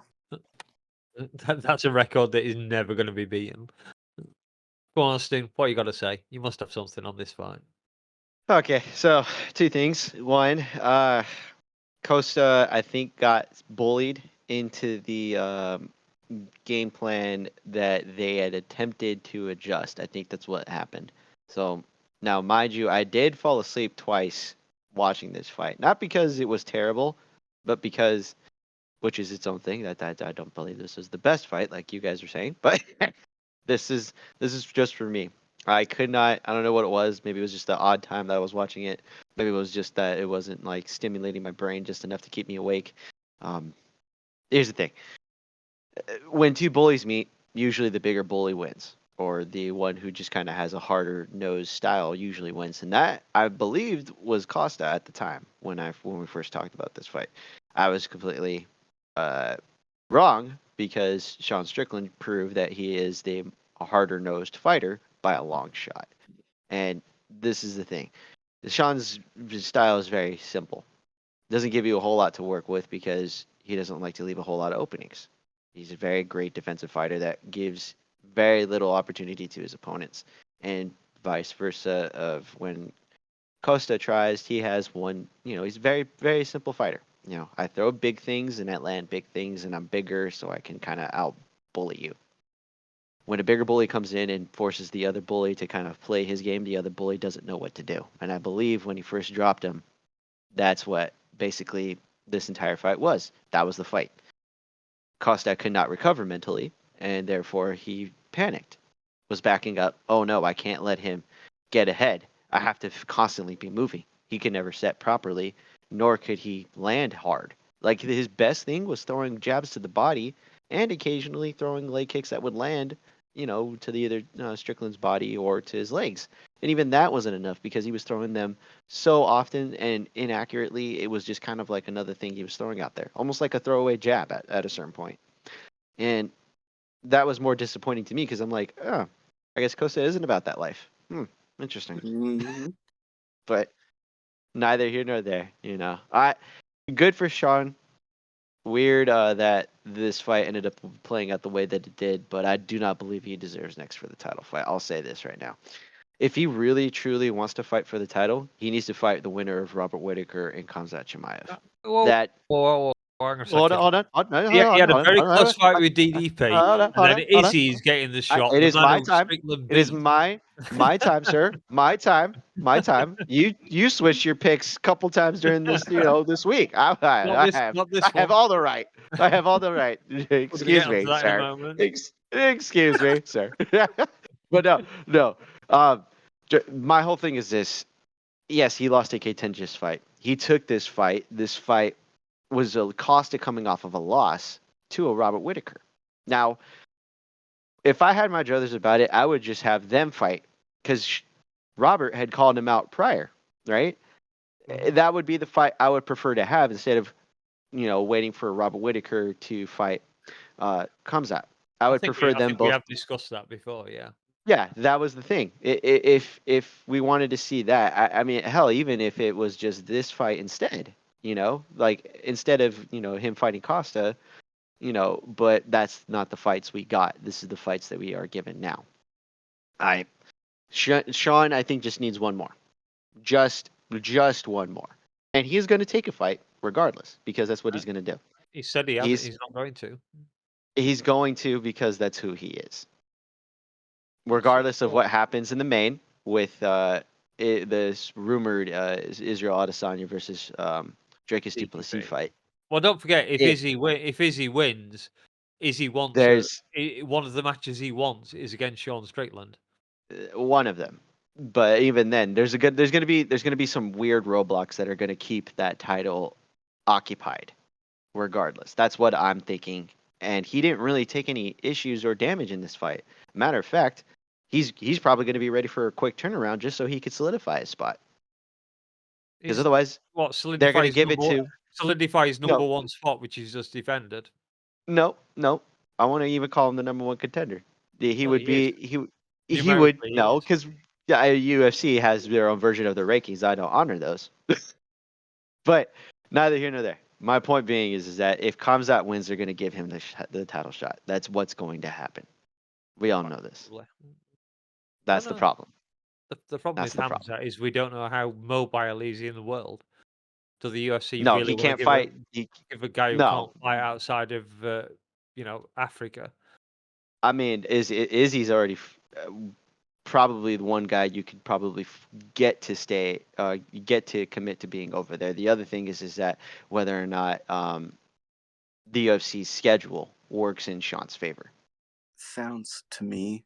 That's a record that is never going to be beaten. Go on, Austin. What you got to say? You must have something on this fight. Okay, so two things. One, Costa, I think, got bullied into the game plan that they had attempted to adjust. I think that's what happened. So now, mind you, I did fall asleep twice watching this fight. Not because it was terrible, but because, which is its own thing, that I don't believe this is the best fight, like you guys are saying. But this is just for me. I could not. I don't know what it was. Maybe it was just the odd time that I was watching it. Maybe it was just that it wasn't like stimulating my brain just enough to keep me awake. Here's the thing: when two bullies meet, usually the bigger bully wins, or the one who just kind of has a harder nose style usually wins. And that, I believed, was Costa at the time when we first talked about this fight. I was completely wrong, because Sean Strickland proved that he is a harder nosed fighter by a long shot. And this is the thing: Sean's style is very simple. Doesn't give you a whole lot to work with because he doesn't like to leave a whole lot of openings. He's a very great defensive fighter that gives very little opportunity to his opponents, and vice versa. Of when Costa tries, he has one. He's a very, very simple fighter. I throw big things and I land big things, and I'm bigger, so I can kind of out bully you. When a bigger bully comes in and forces the other bully to kind of play his game, the other bully doesn't know what to do. And I believe when he first dropped him, that's what basically this entire fight was. That was the fight. Costa could not recover mentally, and therefore he panicked, was backing up. Oh no, I can't let him get ahead. I have to constantly be moving. He could never set properly, nor could he land hard. Like, his best thing was throwing jabs to the body and occasionally throwing leg kicks that would land, to the either Strickland's body or to his legs. And even that wasn't enough because he was throwing them so often and inaccurately. It was just kind of like another thing he was throwing out there, almost like a throwaway jab at a certain point. And that was more disappointing to me because I'm like, oh, I guess Costa isn't about that life. Interesting. Mm-hmm. But neither here nor there, good for Sean. Weird that this fight ended up playing out the way that it did, but I do not believe he deserves next for the title fight. I'll say this right now. If he really, truly wants to fight for the title, he needs to fight the winner of Robert Whittaker and Khamzat Chimaev. Whoa, hang on a Hold second. on. He had a very close fight with DDP, and then Izzy's getting the shot. It The is man my who time. Strickland It is beat. my time, sir. My time. You switched your picks a couple times during this, this week. I have all the right. I have all the right. Excuse me, sir. Excuse me, sir. But no. My whole thing is this. Yes, he lost a contentious fight. He took this fight. This fight was a Costa coming off of a loss to a Robert Whittaker. Now, if I had my druthers about it, I would just have them fight because Robert had called him out prior, right? That would be the fight I would prefer to have instead of, waiting for Robert Whittaker to fight Khamzat. I would prefer them both. We have discussed that before, yeah. Yeah, that was the thing. If we wanted to see that, I mean, hell, even if it was just this fight instead, like instead of him fighting Costa, but that's not the fights we got. This is the fights that we are given now. Sean, I think, just needs one more, just one more, and he's going to take a fight regardless because that's what he's going to do. He said he hasn't. He's not going to. He's going to because that's who he is. Regardless of what happens in the main with this rumored Israel Adesanya versus Dracus du Plessis fight. Well, don't forget if Izzy wins, Izzy wants one of the matches he wants is against Sean Strickland. One of them, but even then, there's gonna be some weird roadblocks that are gonna keep that title occupied. Regardless, that's what I'm thinking. And he didn't really take any issues or damage in this fight. Matter of fact, he's probably going to be ready for a quick turnaround just so he could solidify his spot. Because otherwise, they're going to give it to solidify his number one spot, which he's just defended. No, I want to even call him the number one contender. He would because UFC has their own version of the rankings. I don't honor those, but neither here nor there. My point being is that if Khamzat wins, they're going to give him the title shot. That's what's going to happen. We all know this. That's the problem. The problem with Khamzat is we don't know how mobile is he in the world. Do the UFC he can't fight. Give a guy who can't fight outside of Africa? I mean, Izzy's already probably the one guy you could probably get to commit to being over there. The other thing is that whether or not the UFC's schedule works in Sean's favor. Sounds to me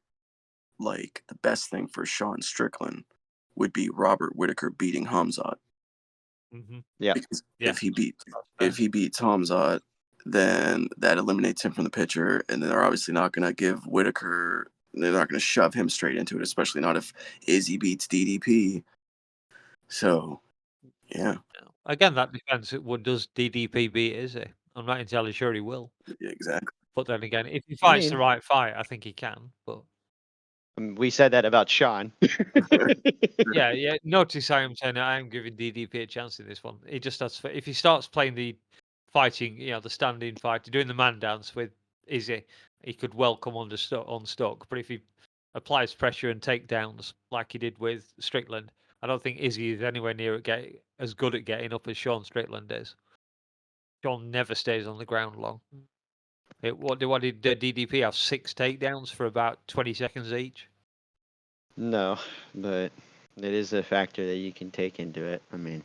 like the best thing for Sean Strickland would be Robert Whittaker beating Khamzat. Mm-hmm. Yeah. Because if he beats Khamzat, then that eliminates him from the picture, and they're obviously not going to give Whittaker. They're not going to shove him straight into it, especially not if Izzy beats DDP. So, yeah. Again, that depends. What does DDP beat Izzy? I'm not entirely sure he will. Yeah, exactly. But then again, if he fights the right fight, I think he can. But we said that about Sean. yeah. Notice I am saying I am giving DDP a chance in this one. He just has. If he starts playing the fighting, the standing fight, doing the man dance with Izzy, he could well come unstuck. But if he applies pressure and takedowns like he did with Strickland, I don't think Izzy is anywhere near as good at getting up as Sean Strickland is. Sean never stays on the ground long. What did DDP have? 6 takedowns for about 20 seconds each? No, but it is a factor that you can take into it. I mean,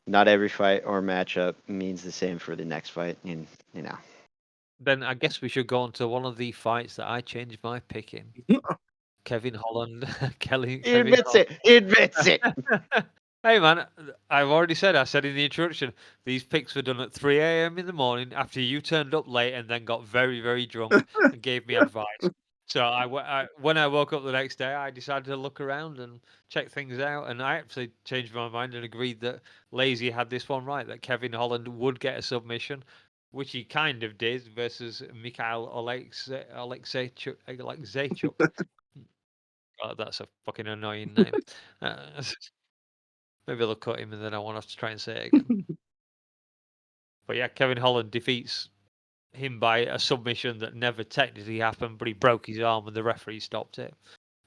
not every fight or matchup means the same for the next fight, and Then I guess we should go on to one of the fights that I changed my pick in. Kevin Holland, He admits it. Hey man, I said in the introduction, these picks were done at 3 a.m. in the morning after you turned up late and then got very, very drunk and gave me advice. So when I woke up the next day, I decided to look around and check things out, and I actually changed my mind and agreed that Lazy had this one right, that Kevin Holland would get a submission, which he kind of did versus Mikhail Alexeychuk. Oh, that's a fucking annoying name. Maybe they'll cut him and then I won't have to try and say it again. But yeah, Kevin Holland defeats him by a submission that never technically happened, but he broke his arm and the referee stopped it.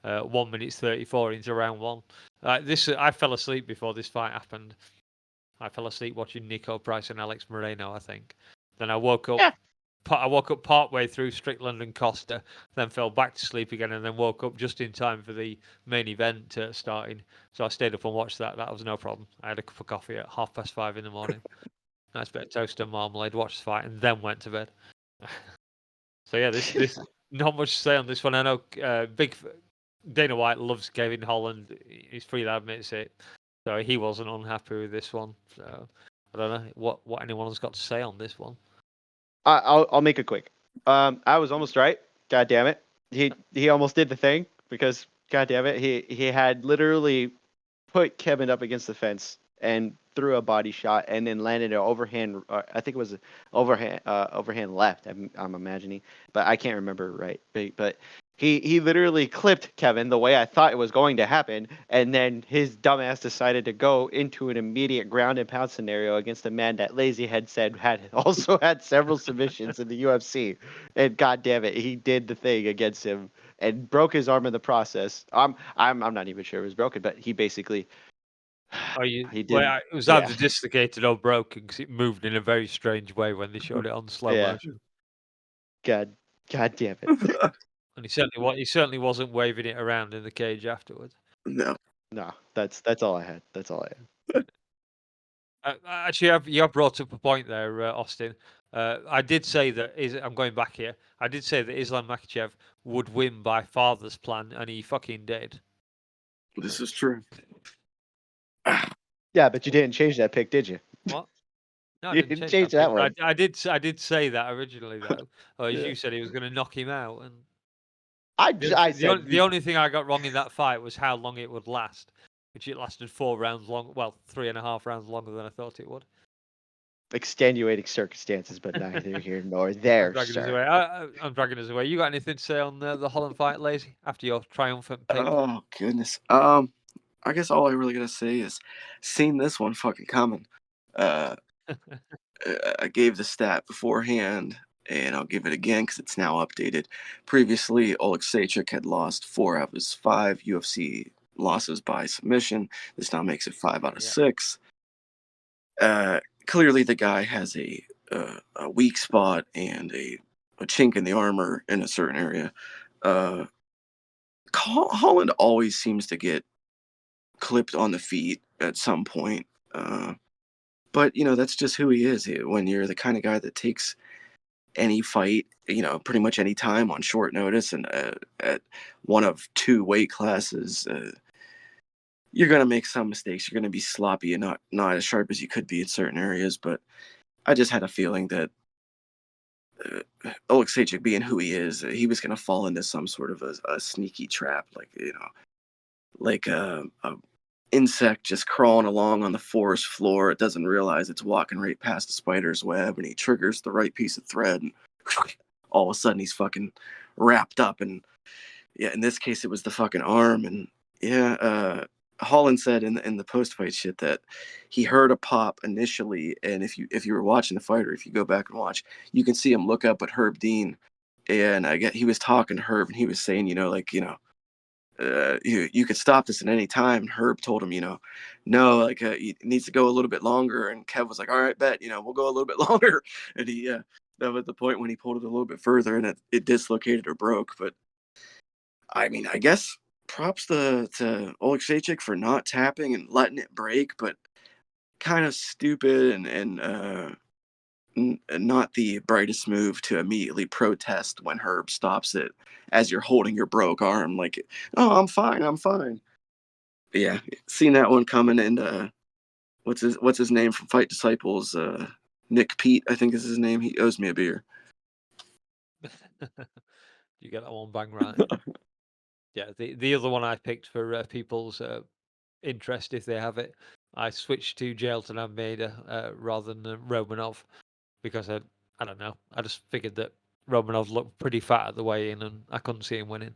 1 minute 34 into round 1. I fell asleep before this fight happened. I fell asleep watching Nico Price and Alex Moreno, I think. Then I woke up. Yeah. I woke up partway through Strickland and Costa, then fell back to sleep again, and then woke up just in time for the main event starting. So I stayed up and watched that. That was no problem. I had a cup of coffee at 5:30 in the morning. Nice bit of toast and marmalade, watched the fight, and then went to bed. So yeah, this not much to say on this one. I know big Dana White loves Kevin Holland. He's free that admits it. So he wasn't unhappy with this one. So I don't know what anyone's got to say on this one. I'll make it quick. I was almost right. God damn it. He almost did the thing because god damn it, he had literally put Kevin up against the fence and threw a body shot and then landed an overhand. I think it was overhand left. I'm imagining, but I can't remember right. But He literally clipped Kevin the way I thought it was going to happen, and then his dumbass decided to go into an immediate ground and pound scenario against a man that Lazy had said had also had several submissions in the UFC. And god damn it, he did the thing against him and broke his arm in the process. I'm not even sure it was broken, but he basically Oh, you? he Well, did. it was Yeah. either dislocated or broken because it moved in a very strange way when they showed it on slow Yeah. motion. God damn it. And he certainly wasn't waving it around in the cage afterwards. No. No, that's all I had. That's all I had. Actually, you have brought up a point there, Austin. I did say that I'm going back here. I did say that Islam Makhachev would win by father's plan, and he fucking did. This is true. Yeah, but you didn't change that pick, did you? What? No, I You didn't didn't change change that pick. one. I did say that originally though. As Yeah. you said, he was going to knock him out, and I said the only thing I got wrong in that fight was how long it would last, which it lasted 4 rounds long. Well, 3.5 rounds longer than I thought it would. extenuating circumstances, but neither here nor there, I'm dragging us sir. away. I'm dragging us away. You got anything to say on the Holland fight, Lazy? After your triumphant pick? Oh goodness. I guess all I really gotta say is, seen this one fucking coming. I gave the stat beforehand, and I'll give it again because it's now updated. Previously, Oleksiejczuk had lost 4 out of his 5 UFC losses by submission. This now makes it 5 out of Yeah. 6. Clearly, the guy has a weak spot and a chink in the armor in a certain area. Holland always seems to get clipped on the feet at some point. But that's just who he is. When you're the kind of guy that takes any fight, pretty much any time on short notice, and at one of 2 weight classes, you're gonna make some mistakes. You're gonna be sloppy and not as sharp as you could be in certain areas. But I just had a feeling that Oleksiejczuk, being who he is, he was gonna fall into some sort of a sneaky trap, like a insect just crawling along on the forest floor. It doesn't realize it's walking right past a spider's web, and he triggers the right piece of thread, and all of a sudden he's fucking wrapped up. And yeah, in this case, it was the fucking arm. And yeah, Holland said in the post fight shit that he heard a pop initially, and if you were watching the fight, or if you go back and watch, you can see him look up at Herb Dean, and I get he was talking to Herb, and he was saying, you could stop this at any time. And Herb told him, no, like it needs to go a little bit longer. And Kev was like, all right, bet, we'll go a little bit longer. And he, that was the point when he pulled it a little bit further, and it dislocated or broke. But I mean, I guess props to Oleksiejczuk for not tapping and letting it break, but kind of stupid and not the brightest move to immediately protest when Herb stops it as you're holding your broke arm. Like, oh, I'm fine. But yeah, seen that one coming. And what's his name from Fight Disciples? Nick Pete, I think is his name. He owes me a beer. You get that one bang right. Yeah, the other one I picked for people's interest, if they have it, I switched to Jailton Almeida rather than Romanov, because I don't know. I just figured that Romanov looked pretty fat at the weigh-in, and I couldn't see him winning.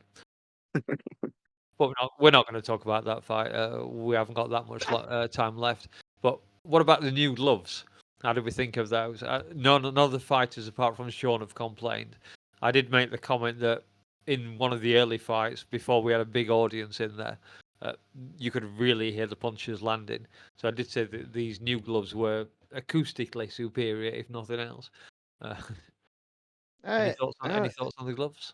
But we're not going to talk about that fight. We haven't got that much time left. But what about the new gloves? How did we think of those? None of the fighters apart from Sean have complained. I did make the comment that in one of the early fights, before we had a big audience in there, you could really hear the punches landing. So I did say that these new gloves were acoustically superior, if nothing else. Any thoughts on the gloves?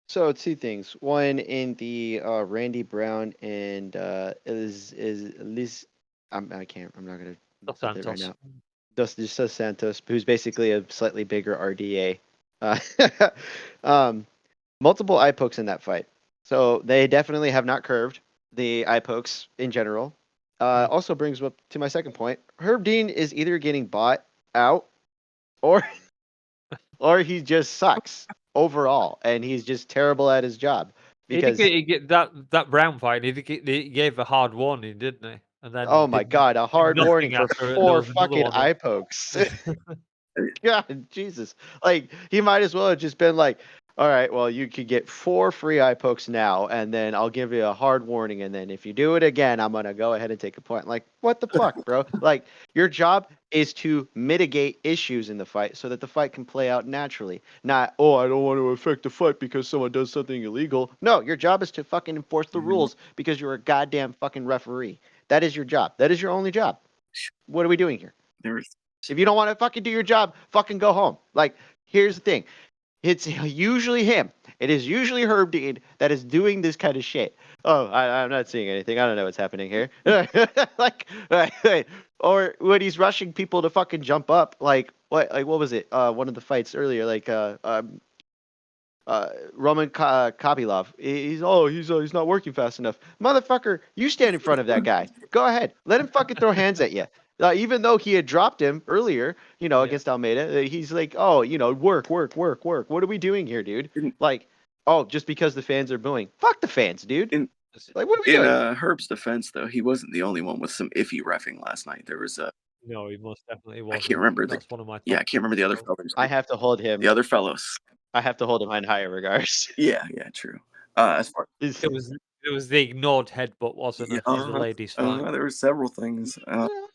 So 2 things. One, in the Randy Brown and Liz. I'm not gonna Dos get it right Santos. now. Dos Santos, who's basically a slightly bigger RDA. Multiple eye pokes in that fight, so they definitely have not curved the eye pokes in general. Also brings up to my second point. Herb Dean is either getting bought out, or he just sucks overall, and he's just terrible at his job. Because he get that Brown fight, he gave a hard warning, didn't he? And then oh my god, a hard warning for after it, 4 there was another fucking one. eye pokes. God, Jesus! Like he might as well have just been like, All right, well, you could get 4 free eye pokes now, and then I'll give you a hard warning, and then if you do it again, I'm gonna go ahead and take a point. Like, what the fuck, bro? Like, your job is to mitigate issues in the fight so that the fight can play out naturally. Not, oh, I don't want to affect the fight because someone does something illegal. No, your job is to fucking enforce the rules because you're a goddamn fucking referee. That is your job. That is your only job. What are we doing here? There's If you don't want to fucking do your job, fucking go home. Like, here's the thing. It's usually him. It is usually Herb Dean that is doing this kind of shit. Oh, I'm not seeing anything. I don't know what's happening here. Like, or when he's rushing people to fucking jump up. Like what was it? One of the fights earlier. Like, Roman Kopylov. He's not working fast enough. Motherfucker, you stand in front of that guy. Go ahead. Let him fucking throw hands at you. Even though he had dropped him earlier, Yeah. against Almeida, he's like, oh, work. What are we doing here, dude? In- Like, oh, just because the fans are booing. Fuck the fans, dude. Like, what are we in doing? Herb's defense, though, he wasn't the only one with some iffy reffing last night. There was No, he most definitely I wasn't. can't remember That's one of my. yeah, I top can't remember the other picks, fellows. I have to hold him. The other fellows. I have to hold him in higher regards. Yeah, true. As far It was the ignored headbutt, wasn't yeah, it? In the ladies' fight. there were several things.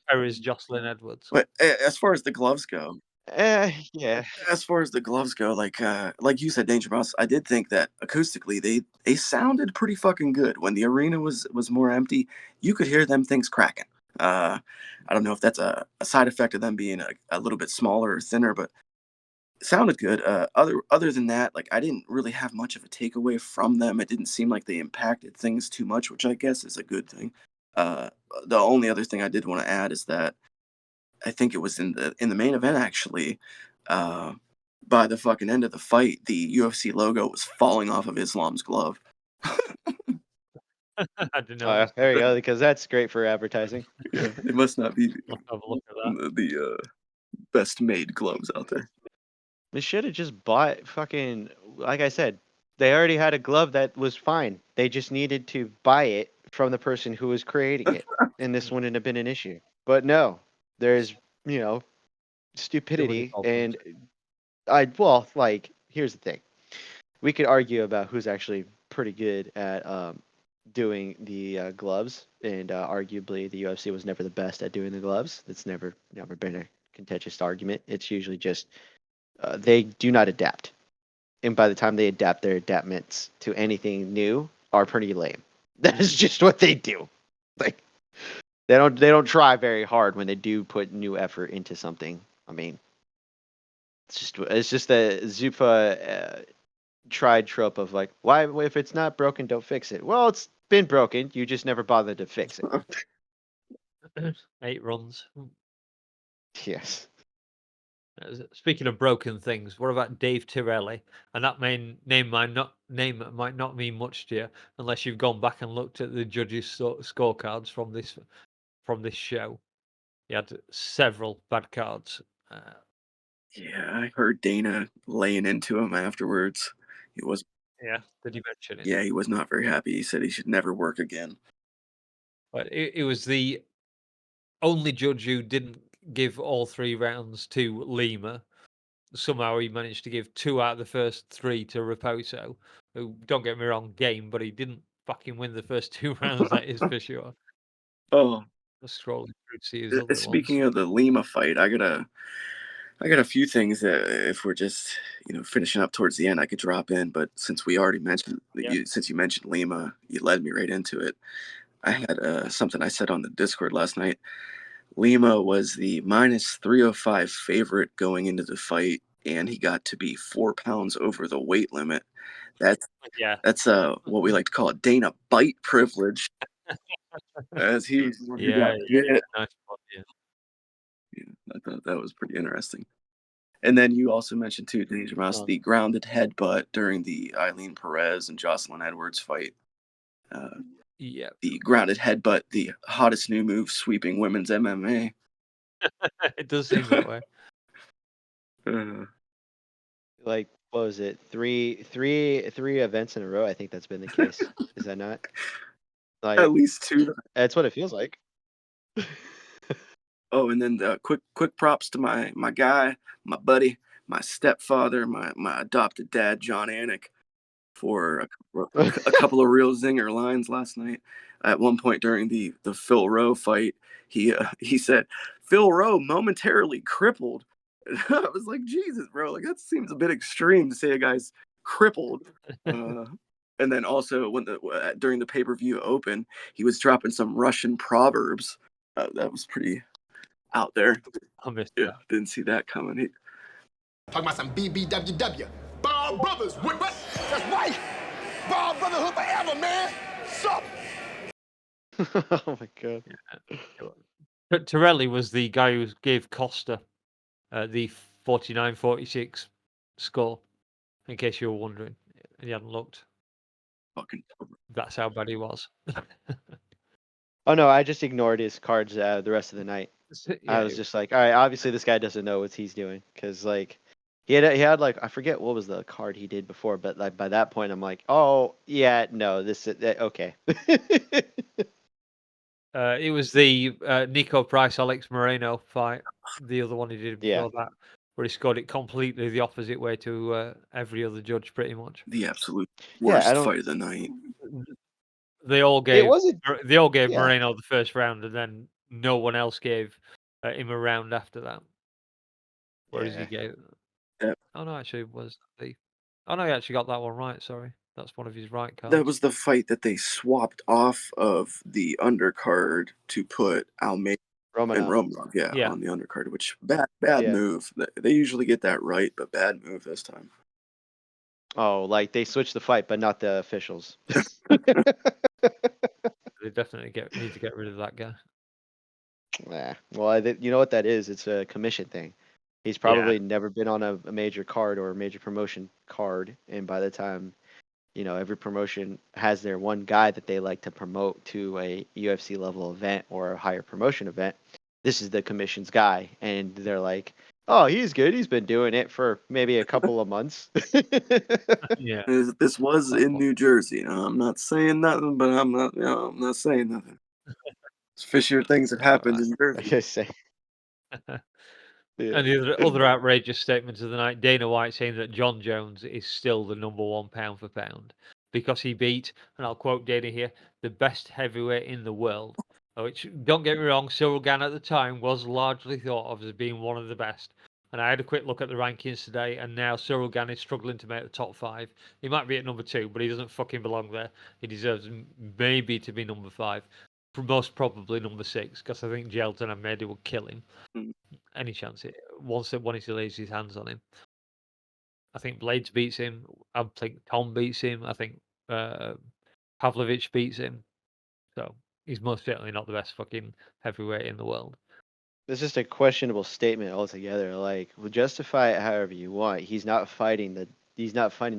Perry's Jocelyn Edwards. But as far as the gloves go, Yeah. as far as the gloves go, like you said, Dangermouse, I did think that acoustically they sounded pretty fucking good. When the arena was more empty, you could hear them things cracking. I don't know if that's a side effect of them being a little bit smaller or thinner, but it sounded good. Other than that, like I didn't really have much of a takeaway from them. It didn't seem like they impacted things too much, which I guess is a good thing. Uh, the only other thing I did want to add is that I think it was in the main event actually. Uh, by the fucking end of the fight, the UFC logo was falling off of Islam's glove. I don't know. There you go, because that's great for advertising. Yeah, it must not be Let's have a look at that. the best made gloves out there. They should have just bought fucking, like I said, they already had a glove that was fine. They just needed to buy it from the person who was creating it, and this wouldn't have been an issue. But no, there's, stupidity, and here's the thing. We could argue about who's actually pretty good at doing the gloves, and arguably the UFC was never the best at doing the gloves. It's never been a contentious argument. It's usually just they do not adapt, and by the time they adapt, their adaptments to anything new are pretty lame. That is just what they do. Like they don't try very hard when they do put new effort into something. I mean, it's just the Zupa tried trope of like, why if it's not broken, don't fix it. Well, it's been broken. You just never bothered to fix it. 8 runs. Yes. Speaking of broken things, what about Dave Tirelli? And that name might not mean much to you unless you've gone back and looked at the judges' scorecards from this show. He had several bad cards. Yeah, I heard Dana laying into him afterwards. He was Yeah, did he mention it? yeah, he was not very happy. He said he should never work again. But it was the only judge who didn't give all 3 rounds to Lima. Somehow he managed to give 2 out of the first 3 to Raposo, who, don't get me wrong, game, but he didn't fucking win the first 2 rounds, that is for sure. Oh, Just scrolling through to see his other speaking ones. of the Lima fight, I got a few things that if we're just finishing up towards the end, I could drop in. But since we already mentioned since you mentioned Lima, you led me right into it. I had something I said on the Discord last night. Lima was the -305 favorite going into the fight, and he got to be 4 pounds over the weight limit. That's what we like to call a Dana bite privilege, as he was the one who got bit. Nice one, yeah. Yeah, I thought that was pretty interesting. And then you also mentioned too, Dangermouse, the grounded headbutt during the Eileen Perez and Jocelyn Edwards fight. Yeah. The grounded headbutt, the hottest new move sweeping women's MMA. It does seem that way. Like, what was it? Three events in a row. I think that's been the case. Is that not? Like, At least 2. That's what it feels like. Oh, and then quick props to my guy, my buddy, my stepfather, my adopted dad, John Anik, for a couple of real zinger lines last night. At one point during the Phil Rowe fight, he said, "Phil Rowe momentarily crippled." And I was like, Jesus, bro, like that seems a bit extreme to say a guy's crippled. And then also when during the pay-per-view open, he was dropping some Russian proverbs. That was pretty out there. I missed Yeah, that. didn't see that coming. Talking about some BBWW. Bob Brothers, what? That's right. Bob Brotherhood forever, man. Sup? Oh my god. But Torelli was the guy who gave Costa the 49-46 score, in case you were wondering. And you hadn't looked. Fucking That's how bad he was. Oh no, I just ignored his cards the rest of the night. I was just like, all right, obviously this guy doesn't know what he's doing, because like he had like, I forget what was the card he did before, but like by that point I'm like, oh yeah, no, this is okay. It was the Nico Price Alex Moreno fight, the other one he did Yeah. before that, where he scored it completely the opposite way to every other judge, pretty much. the absolute Yeah, worst I don't. fight of the night. They all It gave wasn't. Yeah. Moreno the first round, and then no one else gave him a round after that. Whereas he Yeah. gave. Yeah. Oh no, actually, it was the. Oh no, he actually got that one right. Sorry, that's one of his right cards. That was the fight that they swapped off of the undercard to put Almeida and Romanov. Romanov, Yeah. on the undercard, which bad Yeah. move. They usually get that right, but bad move this time. Oh, like they switched the fight, but not the officials. They definitely need to get rid of that guy. Yeah. Well, you know what that is? It's a commission thing. He's probably never been on a major card or a major promotion card, and by the time, every promotion has their one guy that they like to promote to a UFC level event or a higher promotion event. This is the commission's guy, and they're like, "Oh, he's good. He's been doing it for maybe a couple of months." Yeah. This was in New Jersey. I'm not saying nothing, but I'm not saying nothing. Fishier things have happened in Like Jersey. I say. Yeah. And the other outrageous statement of the night, Dana White saying that John Jones is still the number one pound for pound because he beat, and I'll quote Dana here, the best heavyweight in the world. Which, don't get me wrong, Cyril Gane at the time was largely thought of as being one of the best. And I had a quick look at the rankings today, and now Cyril Gane is struggling to make the top 5. He might be at number 2, but he doesn't fucking belong there. He deserves maybe to be number 5. Most probably number 6, because I think Gelton and Mehdi will kill him. Any chance once he lays his hands on him. I think Blades beats him. I think Tom beats him. I think Pavlovich beats him. So he's most certainly not the best fucking heavyweight in the world. It's just a questionable statement altogether. Like, we'll justify it however you want. He's not fighting the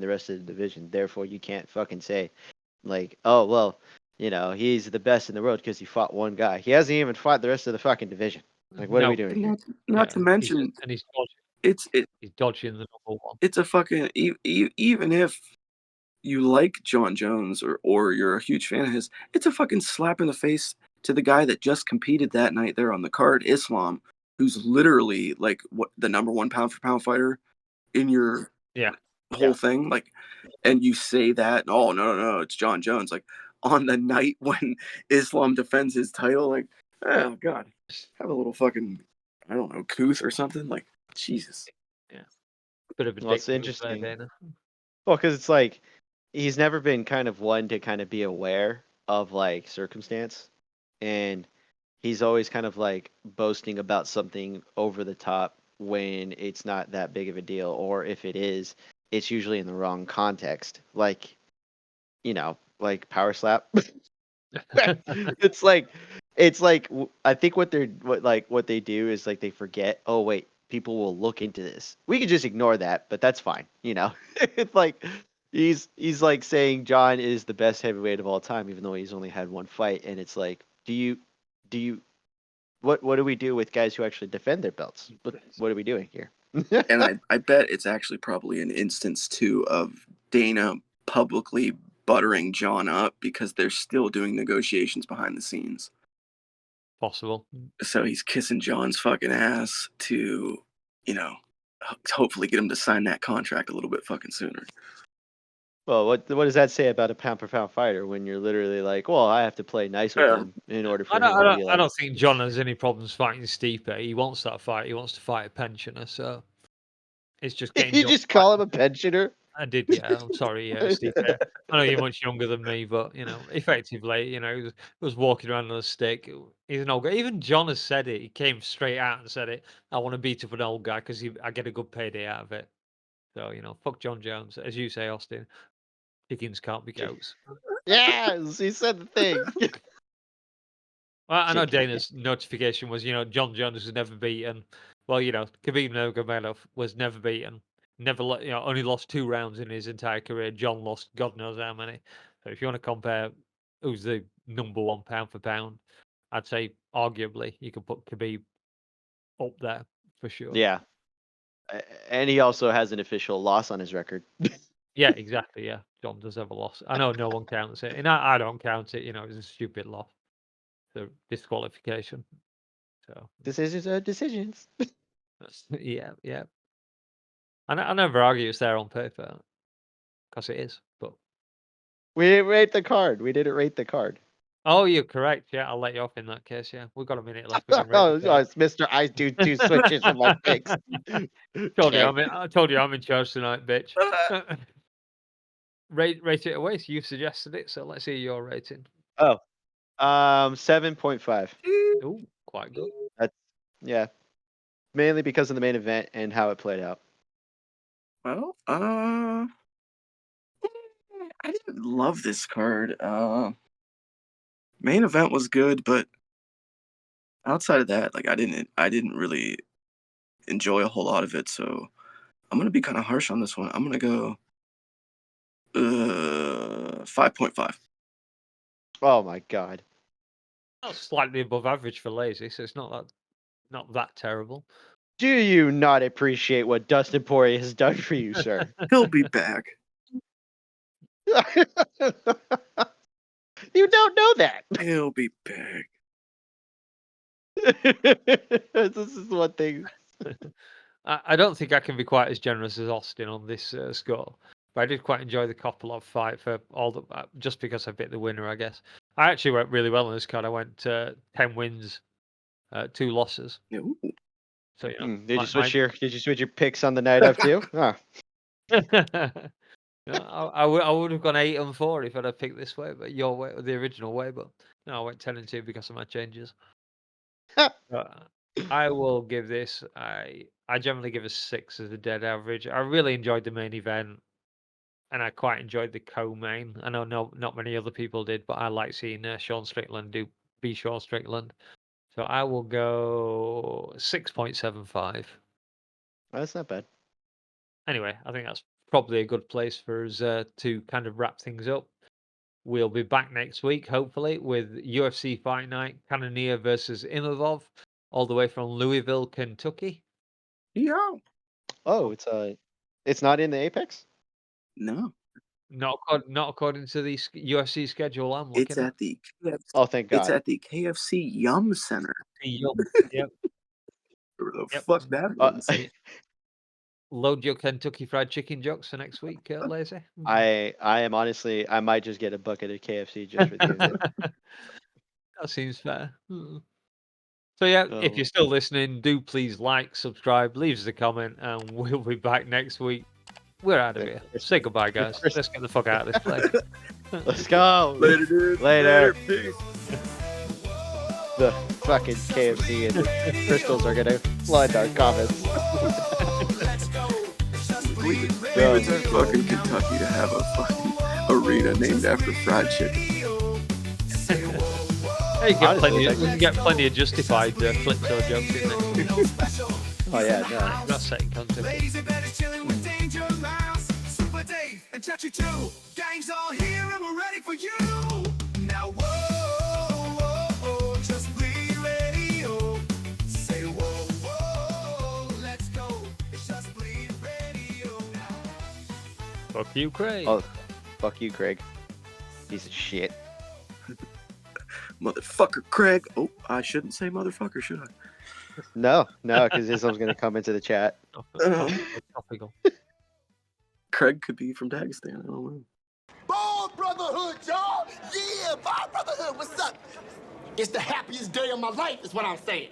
rest of the division. Therefore, you can't fucking say, like, oh well, he's the best in the world because he fought one guy. He hasn't even fought the rest of the fucking division. Like, what are we doing here? Not to mention, he's dodging. He's dodging the number one. It's a fucking even if you like John Jones or you're a huge fan of his, it's a fucking slap in the face to the guy that just competed that night there on the card, Islam, who's literally like the number one pound for pound fighter in your whole thing. Like, and you say that, oh no, it's John Jones. Like on the night when Islam defends his title, like, oh god, have a little fucking, I don't know, couth or something. Like, Jesus. Yeah. Bit of a Well, it's interesting. Well, because it's like he's never been kind of one to kind of be aware of like circumstance, and he's always kind of like boasting about something over the top when it's not that big of a deal, or if it is, it's usually in the wrong context. Like, like power slap. It's like I think what they do is like they forget. Oh wait, people will look into this. We can just ignore that, but that's fine. It's like he's like saying John is the best heavyweight of all time, even though he's only had one fight. And it's like, what do we do with guys who actually defend their belts? What are we doing here? And I bet it's actually probably an instance too of Dana publicly buttering John up because they're still doing negotiations behind the scenes. Possible. So he's kissing John's fucking ass to, hopefully get him to sign that contract a little bit fucking sooner. Well, what does that say about a pound for pound fighter when you're literally like, well, I have to play nice with Yeah. him in order for I him don't, I to don't, be I like. don't think John has any problems fighting Stipe. He wants that fight. He wants to fight a pensioner, so it's just getting You John just to fight. call him a pensioner? I did, yeah. I'm sorry, Stipe. I know you're much younger than me, but effectively, he was walking around on a stick. He's an old guy. Even John has said it. He came straight out and said it. I want to beat up an old guy because I get a good payday out of it. So fuck John Jones, as you say, Austin. Chickens can't be goats. Yes, he said the thing. Well, I know Chicken. Dana's notification was, John Jones was never beaten. Well, Khabib Nurmagomedov was never beaten. Never, only lost 2 rounds in his entire career. John lost God knows how many. So if you want to compare who's the number one pound for pound, I'd say arguably you could put Khabib up there for sure. Yeah. And he also has an official loss on his record. Yeah, exactly. Yeah, John does have a loss. I know no one counts it, and I don't count it. It's a stupid loss, the disqualification. So Decisions are decisions. yeah, yeah. I never argue it's there on paper, because it is. But We didn't rate the card. We didn't rate the card. oh, you're correct. Yeah, I'll let you off in that case. Yeah, we've got a minute left. We can rate Oh, the card. it's Mr. I do two switches in my picks. I told you I'm in charge tonight, bitch. Rate it away. So you've suggested it, so let's see your rating. 7.5. Oh, quite good. Yeah. Mainly because of the main event and how it played out. Well, I didn't love this card. Main event was good, but outside of that, like I didn't really enjoy a whole lot of it. So I'm gonna be kind of harsh on this one. I'm gonna go 5.5. Oh my god. That's slightly above average for lazy, so it's not that terrible. Do you not appreciate what Dustin Poirier has done for you, sir? He'll be back. You don't know that. He'll be back. This is one thing. I don't think I can be quite as generous as Austin on this score, but I did quite enjoy the Kopylov fight for all the just because I picked the winner, I guess. I actually went really well on this card. I went 10 wins, 2 losses. Ooh. So Did you switch your picks on the night of too? Huh. I would have gone 8-4 if I'd have picked this way, but your way, the original way. But no, I went 10-2 because of my changes. I will give this. I generally give a 6 as a dead average. I really enjoyed the main event, and I quite enjoyed the co-main. I know not many other people did, but I like seeing Sean Strickland be Sean Strickland. So I will go 6.75. That's not bad. Anyway, I think that's probably a good place for us to kind of wrap things up. We'll be back next week, hopefully, with UFC Fight Night, Cannonier versus Imavov, all the way from Louisville, Kentucky. Yeah. Oh, it's not in the Apex? No. Not according to the UFC schedule I'm looking It's at the KFC. Oh, thank God. It's at the KFC Yum Center. Yep. Where the Yep. fuck that was. Load your Kentucky Fried Chicken jokes for next week, Lazy. I am honestly, I might just get a bucket of KFC just for the That seems fair. So yeah, if you're still listening, do please like, subscribe, leave us a comment, and we'll be back next week. We're out of here. Say goodbye, guys. Let's get the fuck out of this place. Let's go. Later, dude. Later. Peace. The fucking KFC and Crystals are gonna flood our comments. We went to fucking Kentucky to have a fucking arena named after fried chicken. Hey, you can get plenty of justified flips or jokes in there. Oh yeah, no. That's set in context. Lazybed is chilling with Dangermouse, Super Dave, and Touchy too. Gang's all here and we're ready for you. Now whoa, just bleed radio. Say whoa, let's go. It's just bleed radio now. Fuck you, Craig. Oh, fuck you, Craig. Piece of shit. Motherfucker, Craig. Oh, I shouldn't say motherfucker, should I? No, because this one's gonna come into the chat. Topical. Craig could be from Dagestan. I don't know. Ball Brotherhood, y'all! Yeah, Ball Brotherhood, what's up? It's the happiest day of my life, is what I'm saying.